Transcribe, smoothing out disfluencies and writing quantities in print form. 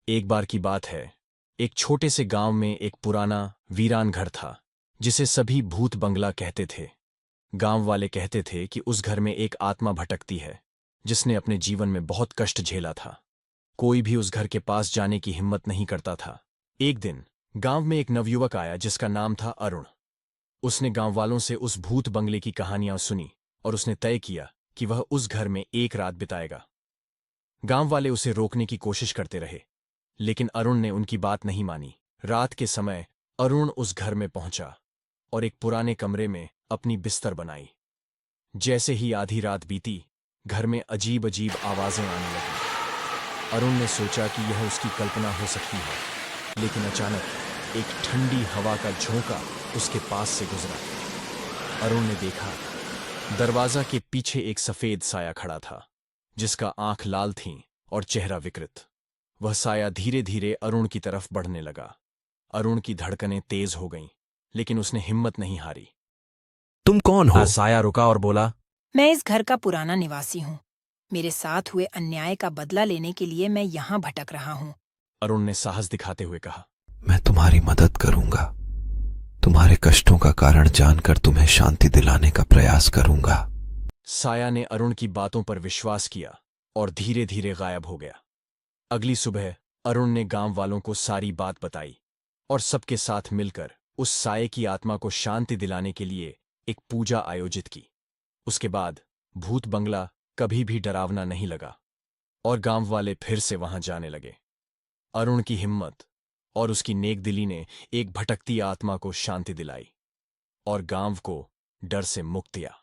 एक बार की बात है। एक छोटे से गांव में एक पुराना वीरान घर था जिसे सभी भूत बंगला कहते थे। गांव वाले कहते थे कि उस घर में एक आत्मा भटकती है जिसने अपने जीवन में बहुत कष्ट झेला था। कोई भी उस घर के पास जाने की हिम्मत नहीं करता था। एक दिन गांव में एक नवयुवक आया जिसका नाम था अरुण। उसने गांव वालों से उस भूत बंगले की कहानियां सुनी और उसने तय किया कि वह उस घर में एक रात बिताएगा। गांव वाले उसे रोकने की कोशिश करते रहे, लेकिन अरुण ने उनकी बात नहीं मानी। रात के समय अरुण उस घर में पहुंचा और एक पुराने कमरे में अपनी बिस्तर बनाई। जैसे ही आधी रात बीती, घर में अजीब अजीब आवाजें आने लगीं। अरुण ने सोचा कि यह उसकी कल्पना हो सकती है, लेकिन अचानक एक ठंडी हवा का झोंका उसके पास से गुजरा। अरुण ने देखा, दरवाजा के पीछे एक सफेद साया खड़ा था जिसका आंख लाल थीं और चेहरा विकृत। वह साया धीरे धीरे अरुण की तरफ बढ़ने लगा। अरुण की धड़कनें तेज हो गईं, लेकिन उसने हिम्मत नहीं हारी। तुम कौन हो? साया रुका और बोला, मैं इस घर का पुराना निवासी हूँ। मेरे साथ हुए अन्याय का बदला लेने के लिए मैं यहाँ भटक रहा हूँ। अरुण ने साहस दिखाते हुए कहा। मैं तुम्हारी मदद करूंगा। तुम्हारे कष्टों का कारण जानकर तुम्हें शांति दिलाने का प्रयास करूंगा। साया ने अरुण की बातों पर विश्वास किया और धीरे धीरे गायब हो गया। अगली सुबह अरुण ने गांव वालों को सारी बात बताई और सबके साथ मिलकर उस साये की आत्मा को शांति दिलाने के लिए एक पूजा आयोजित की। उसके बाद भूत बंगला कभी भी डरावना नहीं लगा और गांव वाले फिर से वहां जाने लगे। अरुण की हिम्मत और उसकी नेकदिली ने एक भटकती आत्मा को शांति दिलाई और गांव को डर से मुक्त किया।